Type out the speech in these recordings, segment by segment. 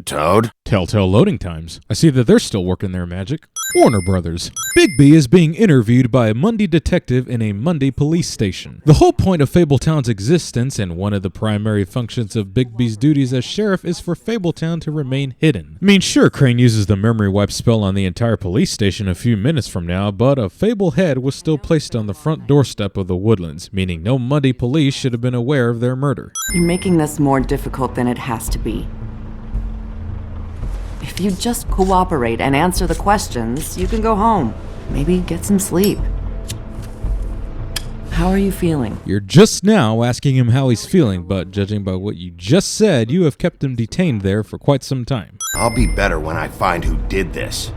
Toad? Telltale Loading Times. I see that they're still working their magic. Warner Brothers. Bigby is being interviewed by a Mundy detective in a Mundy police station. The whole point of Fabletown's existence and one of the primary functions of Bigby's duties as sheriff is for Fabletown to remain hidden. I mean, sure, Crane uses the memory wipe spell on the entire police station a few minutes from now, but a Fable head was still placed on the front doorstep of the Woodlands, meaning no Mundy police should have been aware of their murder. You're making this more difficult than it has to be. If you just cooperate and answer the questions, you can go home. Maybe get some sleep. How are you feeling? You're just now asking him how he's feeling, but judging by what you just said, you have kept him detained there for quite some time. I'll be better when I find who did this,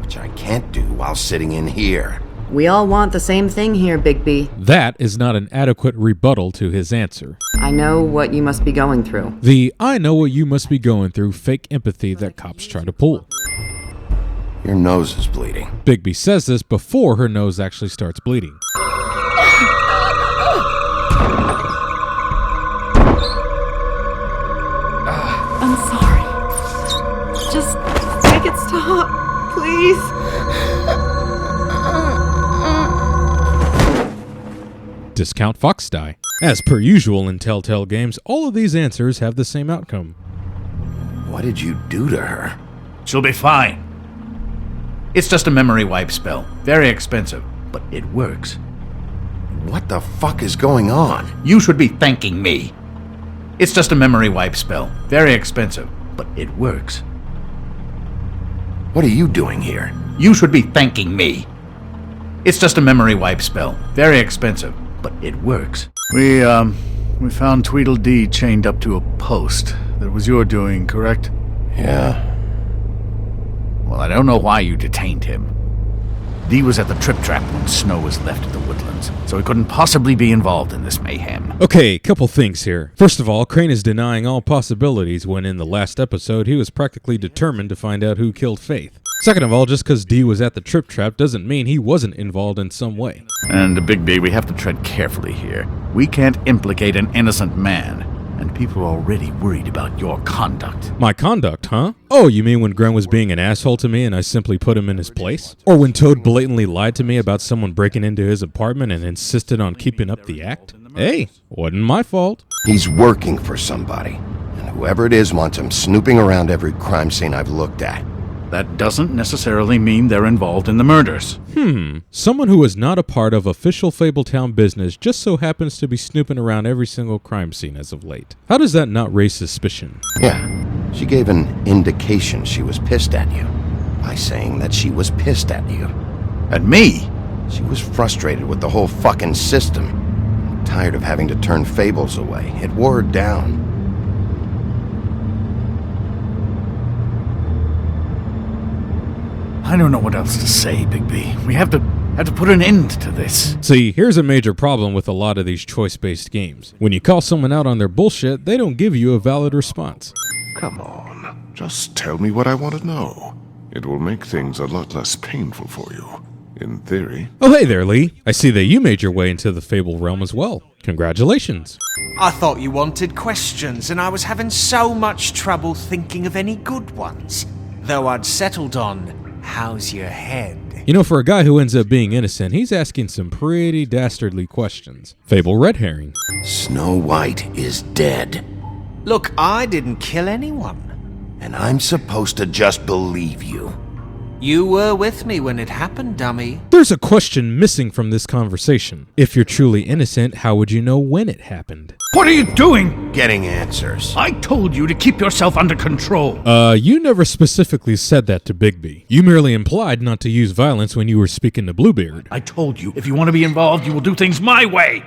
which I can't do while sitting in here. We all want the same thing here, Bigby. That is not an adequate rebuttal to his answer. I know what you must be going through. The I know what you must be going through fake empathy that cops try to pull. Your nose is bleeding. Bigby says this before her nose actually starts bleeding. I'm sorry. Just make it stop, please. Discount Fox die. As per usual in Telltale games, all of these answers have the same outcome. What did you do to her? She'll be fine. It's just a memory wipe spell. Very expensive, but it works. What the fuck is going on? You should be thanking me. It's just a memory wipe spell. Very expensive, but it works. What are you doing here? You should be thanking me. It's just a memory wipe spell. Very expensive, but it works. We found Tweedledee chained up to a post. That was your doing, correct? Yeah. Well, I don't know why you detained him. Dee was at the Trip Trap when Snow was left at the Woodlands, so he couldn't possibly be involved in this mayhem. Okay, couple things here. First of all, Crane is denying all possibilities when in the last episode he was practically determined to find out who killed Faith. Second of all, just because Dee was at the Trip Trap doesn't mean he wasn't involved in some way. And Bigby, we have to tread carefully here. We can't implicate an innocent man, and people are already worried about your conduct. My conduct, huh? Oh, you mean when Gren was being an asshole to me and I simply put him in his place? Or when Toad blatantly lied to me about someone breaking into his apartment and insisted on keeping up the act? Hey, wasn't my fault. He's working for somebody, and whoever it is wants him snooping around every crime scene I've looked at. That doesn't necessarily mean they're involved in the murders. Someone who is not a part of official Fabletown business just so happens to be snooping around every single crime scene as of late. How does that not raise suspicion? Yeah, she gave an indication she was pissed at you by saying that she was pissed at you. At me? She was frustrated with the whole fucking system. Tired of having to turn Fables away. It wore her down. I don't know what else to say, Bigby. We have to put an end to this. See, here's a major problem with a lot of these choice-based games. When you call someone out on their bullshit, they don't give you a valid response. Come on, just tell me what I want to know. It will make things a lot less painful for you, in theory. Oh, hey there, Lee. I see that you made your way into the Fable realm as well. Congratulations. I thought you wanted questions, and I was having so much trouble thinking of any good ones. Though I'd settled on, how's your head? You know, for a guy who ends up being innocent, he's asking some pretty dastardly questions. Fable red herring. Snow White is dead. Look, I didn't kill anyone. And I'm supposed to just believe you. You were with me when it happened, dummy. There's a question missing from this conversation. If you're truly innocent, how would you know when it happened? What are you doing? Getting answers. I told you to keep yourself under control. You never specifically said that to Bigby. You merely implied not to use violence when you were speaking to Bluebeard. I told you, if you want to be involved, you will do things my way.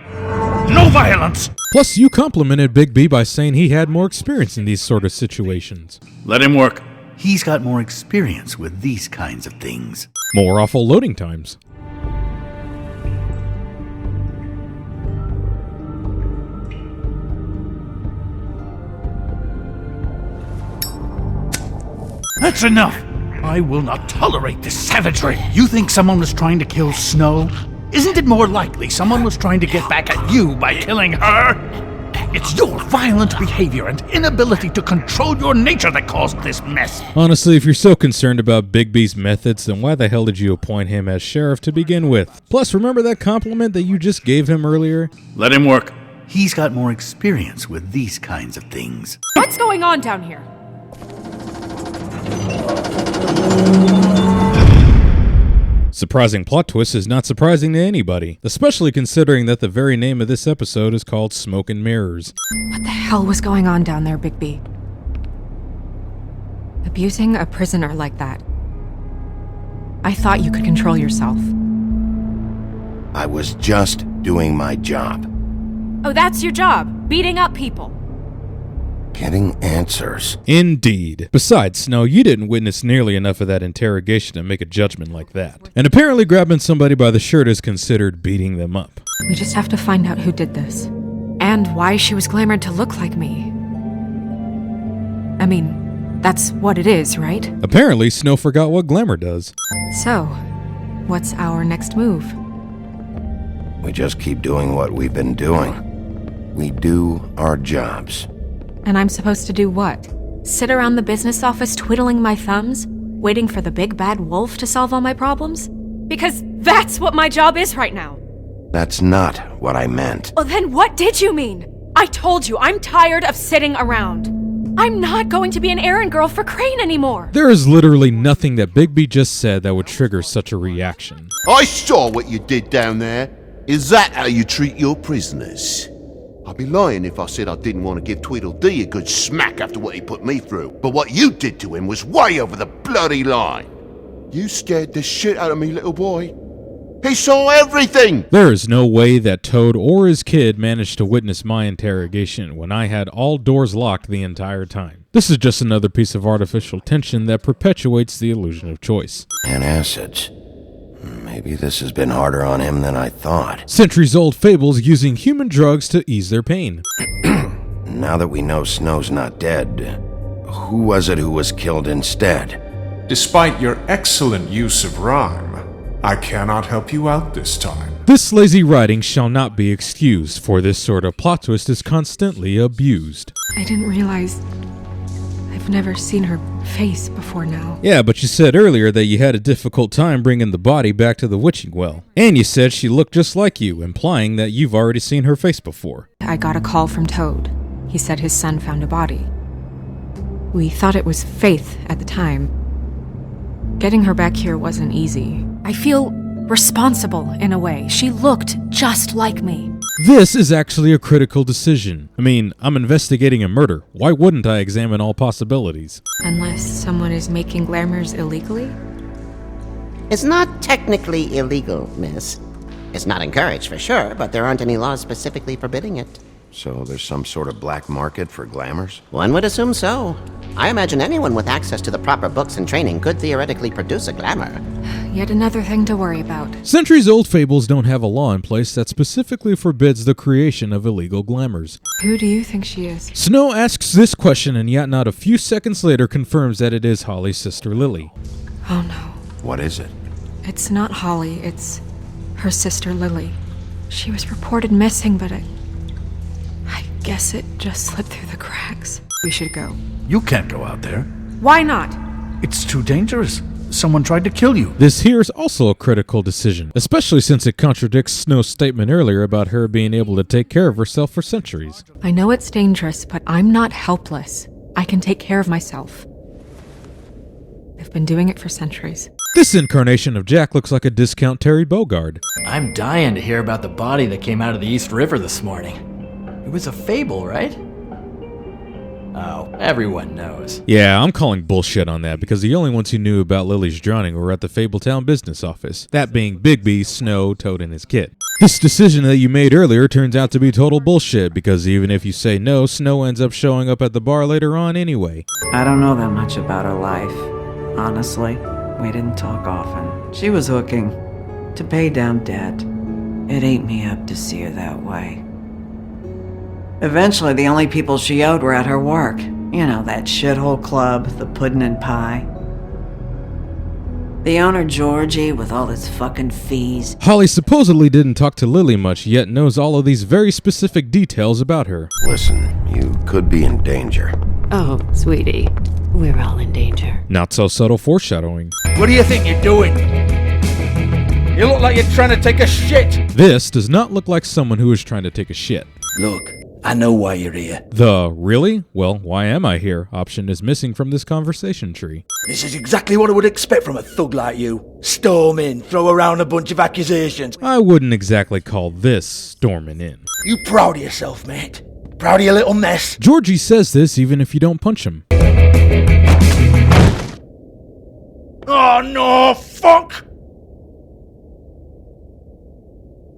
No violence! Plus, you complimented Bigby by saying he had more experience in these sort of situations. Let him work. He's got more experience with these kinds of things. More awful loading times. That's enough! I will not tolerate this savagery. You think someone was trying to kill Snow? Isn't it more likely someone was trying to get back at you by killing her? It's your violent behavior and inability to control your nature that caused this mess. Honestly, if you're so concerned about Bigby's methods, then why the hell did you appoint him as sheriff to begin with? Plus, remember that compliment that you just gave him earlier? Let him work. He's got more experience with these kinds of things. What's going on down here? Surprising plot twist is not surprising to anybody, especially considering that the very name of this episode is called Smoke and Mirrors. What the hell was going on down there, Bigby? Abusing a prisoner like that. I thought you could control yourself. I was just doing my job. Oh, that's your job, beating up people. Getting answers. Indeed. Besides, Snow, you didn't witness nearly enough of that interrogation to make a judgment like that. And apparently grabbing somebody by the shirt is considered beating them up. We just have to find out who did this. And why she was glamored to look like me. I mean, that's what it is, right? Apparently, Snow forgot what glamour does. So, what's our next move? We just keep doing what we've been doing. We do our jobs. And I'm supposed to do what? Sit around the business office twiddling my thumbs, waiting for the big bad wolf to solve all my problems? Because that's what my job is right now. That's not what I meant. Well, then what did you mean? I told you, I'm tired of sitting around. I'm not going to be an errand girl for Crane anymore. There is literally nothing that Bigby just said that would trigger such a reaction. I saw what you did down there. Is that how you treat your prisoners? I'd be lying if I said I didn't want to give Tweedledee a good smack after what he put me through. But what you did to him was way over the bloody line. You scared the shit out of me, little boy. He saw everything! There is no way that Toad or his kid managed to witness my interrogation when I had all doors locked the entire time. This is just another piece of artificial tension that perpetuates the illusion of choice. Antacids. Maybe this has been harder on him than I thought. Centuries-old fables using human drugs to ease their pain. Now that we know Snow's not dead, who was it who was killed instead? Despite your excellent use of rhyme, I cannot help you out this time. This lazy writing shall not be excused, for this sort of plot twist is constantly abused. I didn't realize... I've never seen her face before now. Yeah, but you said earlier that you had a difficult time bringing the body back to the witching well. And you said she looked just like you, implying that you've already seen her face before. I got a call from Toad. He said his son found a body. We thought it was Faith at the time. Getting her back here wasn't easy. I feel responsible in a way. She looked just like me. This is actually a critical decision. I mean, I'm investigating a murder. Why wouldn't I examine all possibilities? Unless someone is making glamours illegally? It's not technically illegal, miss. It's not encouraged for sure, but there aren't any laws specifically forbidding it. So there's some sort of black market for glamours? One would assume so. I imagine anyone with access to the proper books and training could theoretically produce a glamour. Yet another thing to worry about. Centuries-old fables don't have a law in place that specifically forbids the creation of illegal glamours. Who do you think she is? Snow asks this question and yet not a few seconds later confirms that it is Holly's sister Lily. Oh no. What is it? It's not Holly, it's her sister Lily. She was reported missing, but I guess it just slipped through the cracks. We should go. You can't go out there. Why not? It's too dangerous. Someone tried to kill you. This here is also a critical decision, especially since it contradicts Snow's statement earlier about her being able to take care of herself for centuries. I know it's dangerous, but I'm not helpless. I can take care of myself. I've been doing it for centuries. This incarnation of Jack looks like a discount Terry Bogard. I'm dying to hear about the body that came out of the East River this morning. It was a fable, right? Oh, everyone knows. Yeah, I'm calling bullshit on that because the only ones who knew about Lily's drowning were at the Fabletown business office. That being Bigby, Snow, Toad, and his kid. This decision that you made earlier turns out to be total bullshit because even if you say no, Snow ends up showing up at the bar later on anyway. I don't know that much about her life. Honestly, we didn't talk often. She was hooking to pay down debt. It ate me up to see her that way. Eventually, the only people she owed were at her work. You know, that shithole club, the Puddin' and Pie. The owner Georgie with all his fucking fees. Holly supposedly didn't talk to Lily much, yet knows all of these very specific details about her. Listen, you could be in danger. Oh, sweetie, we're all in danger. Not so subtle foreshadowing. What do you think you're doing? You look like you're trying to take a shit. This does not look like someone who is trying to take a shit. Look, I know why you're here. The really? Well, why am I here option is missing from this conversation tree. This is exactly what I would expect from a thug like you. Storm in, throw around a bunch of accusations. I wouldn't exactly call this storming in. You proud of yourself, mate? Proud of your little mess? Georgie says this even if you don't punch him. Oh no, fuck!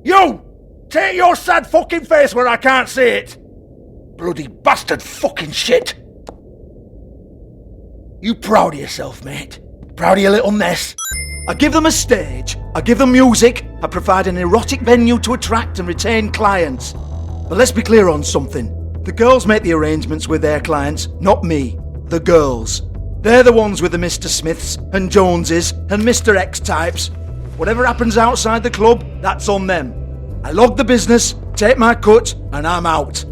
You! Take your sad fucking face where I can't see it! Bloody bastard fucking shit! You proud of yourself, mate? Proud of your little mess? I give them a stage, I give them music, I provide an erotic venue to attract and retain clients. But let's be clear on something. The girls make the arrangements with their clients, not me. The girls. They're the ones with the Mr. Smiths and Joneses and Mr. X types. Whatever happens outside the club, that's on them. I log the business, take my cut, and I'm out.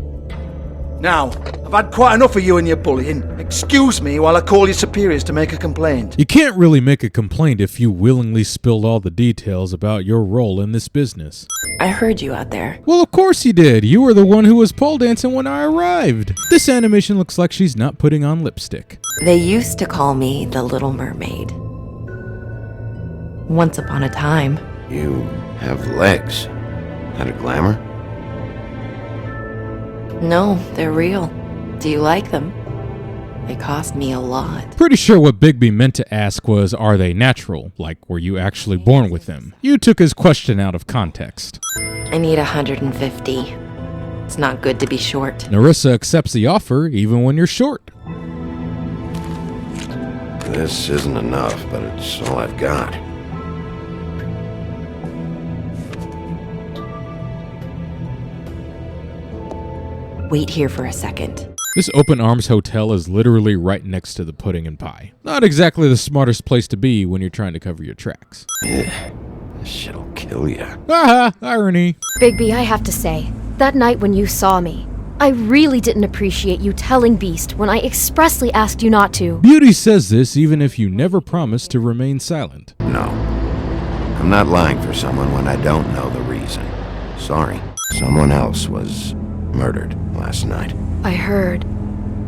Now, I've had quite enough of you and your bullying. Excuse me while I call your superiors to make a complaint. You can't really make a complaint if you willingly spilled all the details about your role in this business. I heard you out there. Well, of course you did. You were the one who was pole dancing when I arrived. This animation looks like she's not putting on lipstick. They used to call me the Little Mermaid. Once upon a time. You have legs. Had a glamour? No, they're real. Do you like them? They cost me a lot. Pretty sure what Bigby meant to ask was, are they natural? Like, were you actually born with them? You took his question out of context. I need 150. It's not good to be short. Nerissa accepts the offer even when you're short. This isn't enough, but it's all I've got. Wait here for a second. This open arms hotel is literally right next to the pudding and pie. Not exactly the smartest place to be when you're trying to cover your tracks. Ugh, this shit'll kill ya. Haha, irony. Bigby, I have to say, that night when you saw me, I really didn't appreciate you telling Beast when I expressly asked you not to. Beauty says this even if you never promised to remain silent. No. I'm not lying for someone when I don't know the reason. Sorry. Someone else was murdered last night. I heard.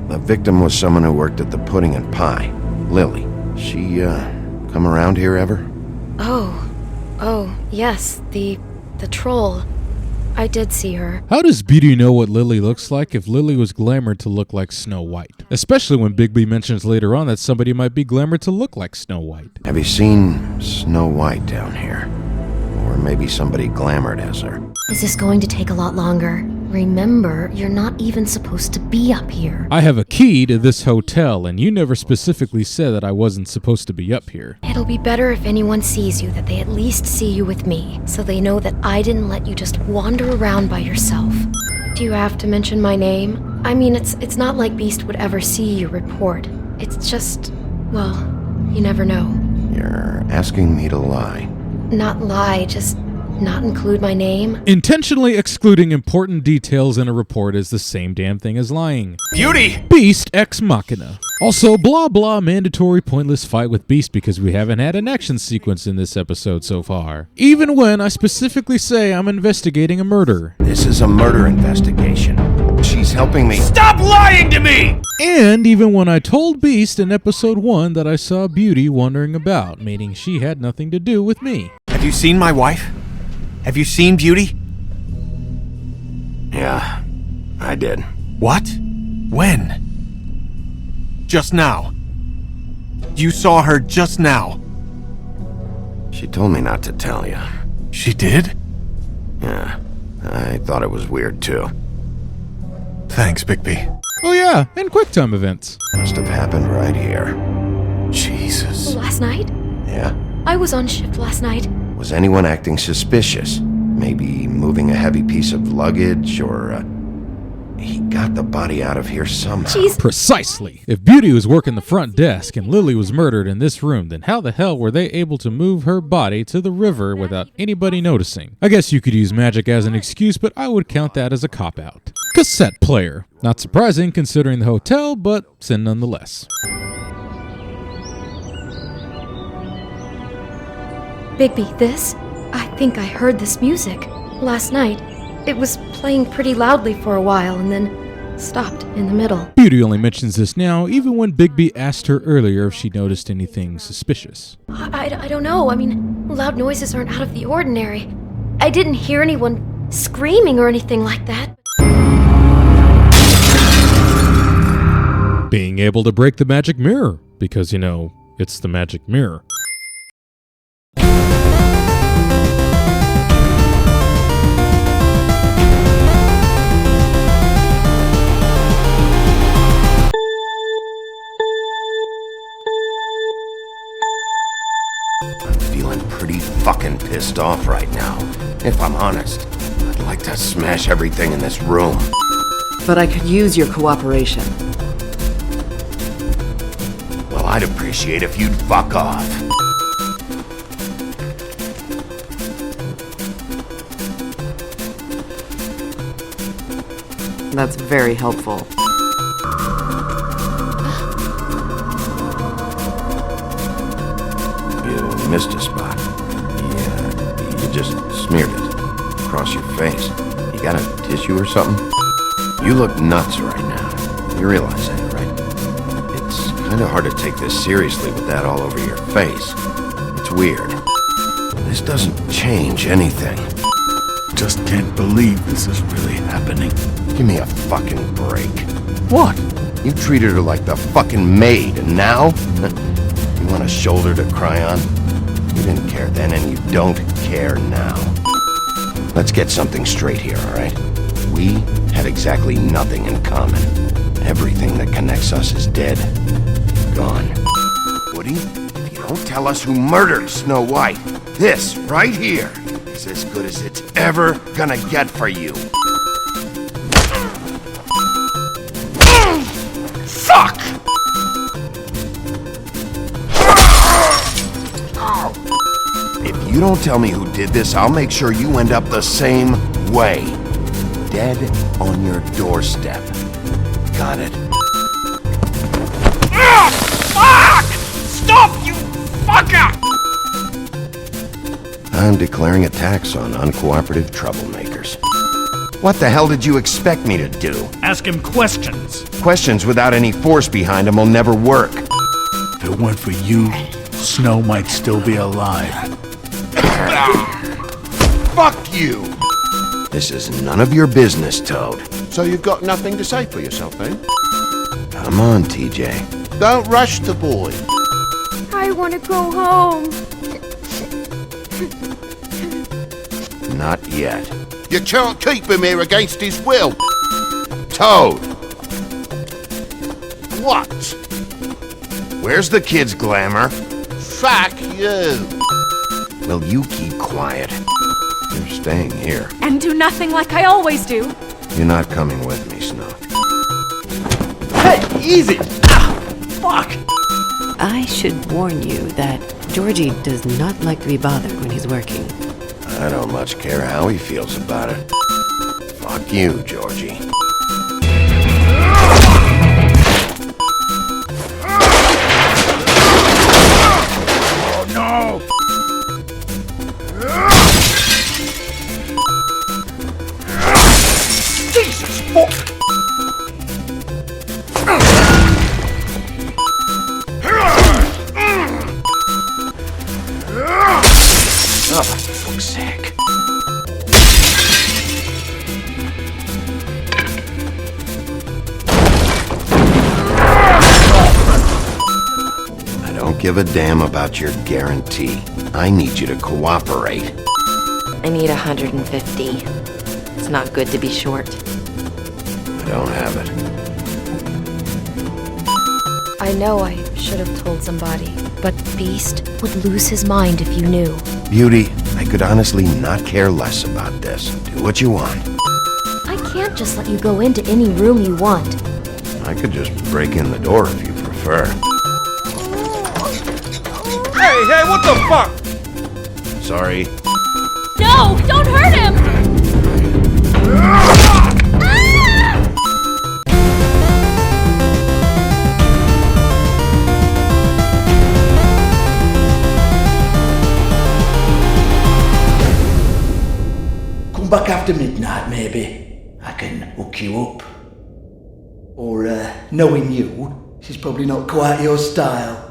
The victim was someone who worked at the Pudding and Pie. Lily. She, come around here ever? Oh, yes, the troll. I did see her. How does Beauty know what Lily looks like if Lily was glamored to look like Snow White? Especially when Bigby mentions later on that somebody might be glamored to look like Snow White. Have you seen Snow White down here? Or maybe somebody glamored as her? Is this going to take a lot longer? Remember, you're not even supposed to be up here. I have a key to this hotel, and you never specifically said that I wasn't supposed to be up here. It'll be better if anyone sees you that they at least see you with me, so they know that I didn't let you just wander around by yourself. Do you have to mention my name? I mean, it's not like Beast would ever see your report. It's just, well, you never know. You're asking me to lie. Not lie, just not include my name. Intentionally excluding important details in a report is the same damn thing as lying. Beauty! Beast ex machina. Also, blah blah mandatory pointless fight with Beast because we haven't had an action sequence in this episode so far. Even when I specifically say I'm investigating a murder. This is a murder investigation. She's helping me. Stop lying to me! And even when I told Beast in episode 1 that I saw Beauty wandering about, meaning she had nothing to do with me. Have you seen my wife? Have you seen Beauty? Yeah, I did. What? When? Just now. You saw her just now. She told me not to tell you. She did? Yeah, I thought it was weird too. Thanks, Bigby. Oh yeah, and QuickTime events. Must have happened right here. Jesus. Last night? Yeah? I was on shift last night. Was anyone acting suspicious? Maybe moving a heavy piece of luggage, or he got the body out of here somehow. Precisely. If Beauty was working the front desk and Lily was murdered in this room, then how the hell were they able to move her body to the river without anybody noticing? I guess you could use magic as an excuse, but I would count that as a cop-out. Cassette player. Not surprising considering the hotel, but sin nonetheless. Bigby, this? I think I heard this music last night. It was playing pretty loudly for a while and then stopped in the middle. Beauty only mentions this now, even when Bigby asked her earlier if she noticed anything suspicious. I don't know. I mean, loud noises aren't out of the ordinary. I didn't hear anyone screaming or anything like that. Being able to break the magic mirror, because, you know, it's the magic mirror. Pretty fucking pissed off right now. If I'm honest, I'd like to smash everything in this room. But I could use your cooperation. Well, I'd appreciate if you'd fuck off. That's very helpful. You missed a spot. You just smeared it across your face. You got a tissue or something? You look nuts right now. You realize that, right? It's kind of hard to take this seriously with that all over your face. It's weird. This doesn't change anything. Just can't believe this is really happening. Give me a fucking break. What? You treated her like the fucking maid, and now? You want a shoulder to cry on? You didn't care then, and you don't care now. Let's get something straight here, all right? We had exactly nothing in common. Everything that connects us is dead. Gone. Woody, if you don't tell us who murdered Snow White, this right here is as good as it's ever gonna get for you. Fuck! If you don't tell me who did this, I'll make sure you end up the same way. Dead on your doorstep. Got it? Fuck! Stop, you fucker! I'm declaring a tax on uncooperative troublemakers. What the hell did you expect me to do? Ask him questions. Questions without any force behind them will never work. If it weren't for you, Snow might still be alive. Fuck you! This is none of your business, Toad. So you've got nothing to say for yourself, eh? Come on, TJ. Don't rush the boy. I want to go home. Not yet. You can't keep him here against his will. Toad! What? Where's the kid's glamour? Fuck you. Will you keep quiet? You're staying here. And do nothing like I always do. You're not coming with me, Snow. Hey, easy! Ah, fuck! I should warn you that Georgie does not like to be bothered when he's working. I don't much care how he feels about it. Fuck you, Georgie. Oh no! Jesus fuck! Oh, for fuck's sake. I don't give a damn about your guarantee. I need you to cooperate. I need 150. It's not good to be short. I don't have it. I know I should have told somebody, but Beast would lose his mind if you knew. Beauty, I could honestly not care less about this. Do what you want. I can't just let you go into any room you want. I could just break in the door if you prefer. Hey, what the fuck? Sorry. No, don't hurt him! Come back after midnight, maybe. I can hook you up. Or, knowing you, she's probably not quite your style.